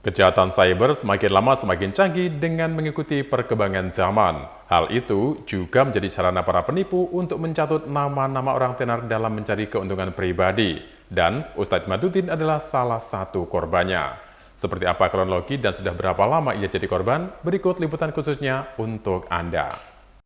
Kejahatan cyber semakin lama semakin canggih dengan mengikuti perkembangan zaman. Hal itu juga menjadi sarana para penipu untuk mencatut nama-nama orang tenar dalam mencari keuntungan pribadi. Dan Ustadz Madudin adalah salah satu korbannya. Seperti apa kronologi dan sudah berapa lama ia jadi korban? Berikut liputan khususnya untuk Anda.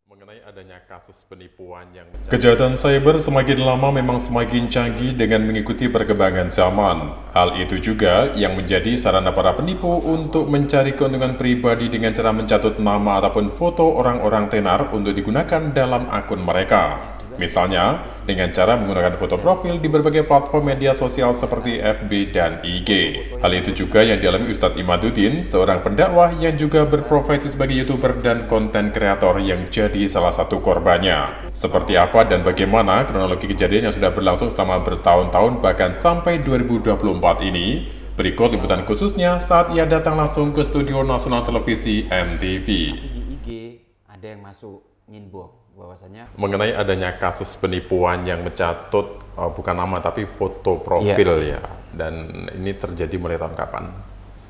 Mengenai adanya kasus penipuan yang kejahatan cyber semakin lama memang semakin canggih dengan mengikuti perkembangan zaman. Hal itu juga yang menjadi sarana para penipu untuk mencari keuntungan pribadi dengan cara mencatut nama ataupun foto orang-orang tenar untuk digunakan dalam akun mereka. Misalnya, dengan cara menggunakan foto profil di berbagai platform media sosial seperti FB dan IG. Hal itu juga yang dialami Ustadz Imaduddin, seorang pendakwah yang juga berprofesi sebagai YouTuber dan konten kreator yang jadi salah satu korbannya. Seperti apa dan bagaimana kronologi kejadian yang sudah berlangsung selama bertahun-tahun bahkan sampai 2024 ini, berikut liputan khususnya saat ia datang langsung ke studio nasional televisi NTV. Di IG ada yang masuk nginbox bahwasanya Mengenai adanya kasus penipuan yang mencatut bukan nama tapi foto profil ya, dan ini terjadi mulai tahun kapan?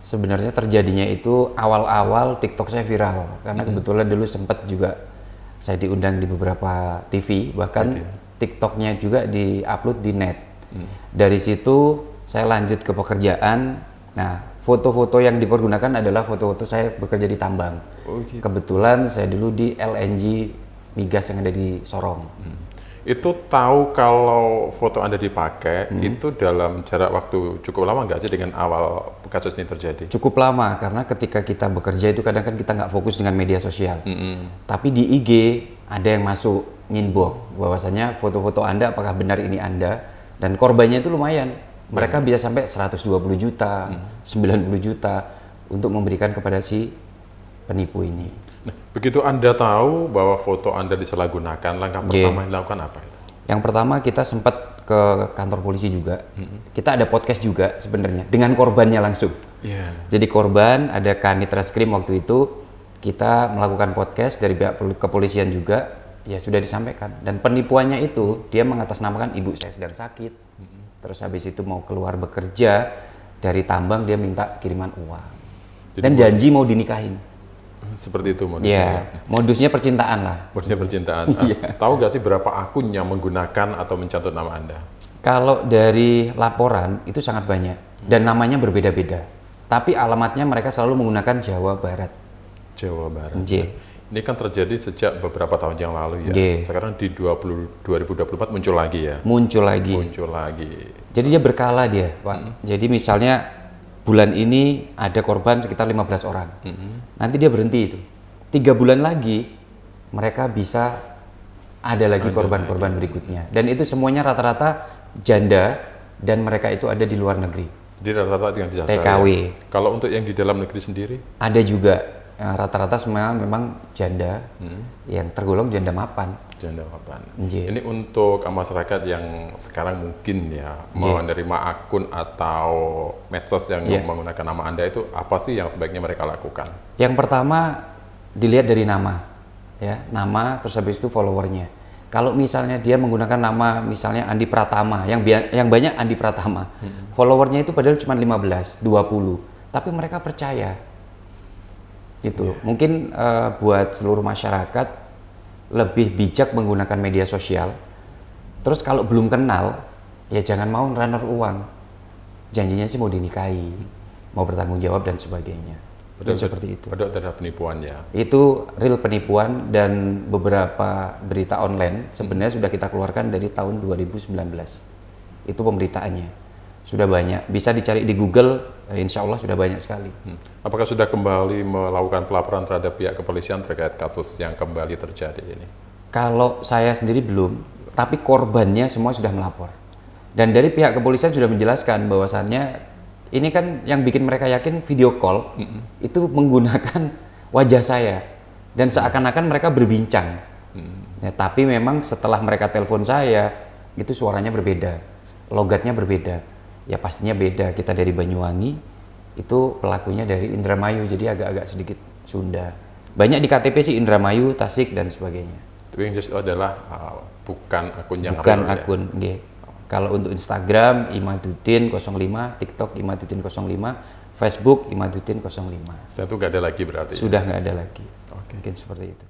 sebenarnya terjadinya itu awal-awal TikTok saya viral karena kebetulan dulu sempat juga saya diundang di beberapa TV, bahkan TikToknya juga diupload di net. Dari situ saya lanjut ke pekerjaan. Nah, foto-foto yang dipergunakan adalah foto-foto saya bekerja di tambang. Kebetulan saya dulu di LNG migas yang ada di Sorong. Itu tahu kalau foto Anda dipakai itu dalam jarak waktu cukup lama nggak sih dengan awal kasus ini terjadi? Cukup lama karena ketika kita bekerja itu kadang kan kita nggak fokus dengan media sosial. Tapi di IG ada yang masuk nginbox bahwasanya foto-foto Anda apakah benar ini Anda, dan korbannya itu lumayan. Mereka bisa sampai 120 juta, 90 juta untuk memberikan kepada si penipu ini. Nah, begitu Anda tahu bahwa foto Anda disalahgunakan, langkah pertama yang dilakukan apa? Yang pertama kita sempat ke kantor polisi juga. Kita ada podcast juga sebenarnya dengan korbannya langsung. Jadi korban ada Kanit Reskrim waktu itu, kita melakukan podcast dari pihak kepolisian juga, ya sudah disampaikan. Dan penipuannya itu dia mengatasnamakan ibu saya sedang sakit. Terus habis itu mau keluar bekerja dari tambang, dia minta kiriman uang. Dan janji mau dinikahin. Seperti itu modusnya. Modusnya percintaan lah. Modusnya percintaan. Tahu nggak sih berapa akun yang menggunakan atau mencatut nama Anda? Kalau dari laporan itu sangat banyak dan namanya berbeda-beda. Tapi alamatnya mereka selalu menggunakan Jawa Barat. Jawa Barat. Ini kan terjadi sejak beberapa tahun yang lalu ya. Sekarang di 2024 muncul lagi ya. Muncul lagi. Jadi dia berkala dia, Pak. Jadi misalnya bulan ini ada korban sekitar 15 orang. Nanti dia berhenti itu. 3 bulan lagi mereka bisa ada lagi korban-korban berikutnya. Dan itu semuanya rata-rata janda dan mereka itu ada di luar negeri. Di rata-rata yang disasar. TKW. Ya? Kalau untuk yang di dalam negeri sendiri? Ada juga. Rata-rata semua memang janda yang tergolong janda mapan. Janda mapan. Ini untuk masyarakat yang sekarang mungkin ya menerima akun atau medsos yang menggunakan nama Anda, itu apa sih yang sebaiknya mereka lakukan? Yang pertama dilihat dari nama, ya, nama terus habis itu followernya. Kalau misalnya dia menggunakan nama misalnya Andi Pratama, yang banyak Andi Pratama, followernya itu padahal cuma 15, 20, tapi mereka percaya. Itu mungkin buat seluruh masyarakat lebih bijak menggunakan media sosial. Terus kalau belum kenal, ya jangan mau runner uang. Janjinya sih mau dinikahi, mau bertanggung jawab dan sebagainya. Seperti itu. Ada penipuan ya. Itu real penipuan, dan beberapa berita online sebenarnya sudah kita keluarkan dari tahun 2019. Itu pemberitaannya. Sudah banyak, bisa dicari di Google, insya Allah sudah banyak sekali. Apakah sudah kembali melakukan pelaporan terhadap pihak kepolisian terkait kasus yang kembali terjadi ini? Kalau saya sendiri belum, tapi korbannya semua sudah melapor. Dan dari pihak kepolisian sudah menjelaskan bahwasannya ini kan yang bikin mereka yakin video call itu menggunakan wajah saya. Dan seakan-akan mereka berbincang. Ya, tapi memang setelah mereka telepon saya, itu suaranya berbeda, logatnya berbeda. Ya pastinya beda, kita dari Banyuwangi, itu pelakunya dari Indramayu, jadi agak-agak sedikit Sunda. Banyak di KTP sih Indramayu, Tasik, dan sebagainya. Tapi yang jelas adalah bukan akun yang bukan akun, ya? Kalau untuk Instagram, Imaduddin 05, TikTok Imaduddin 05, Facebook Imaduddin 05. Setelah itu nggak ada lagi berarti? Sudah nggak ada lagi. Oke. Mungkin seperti itu.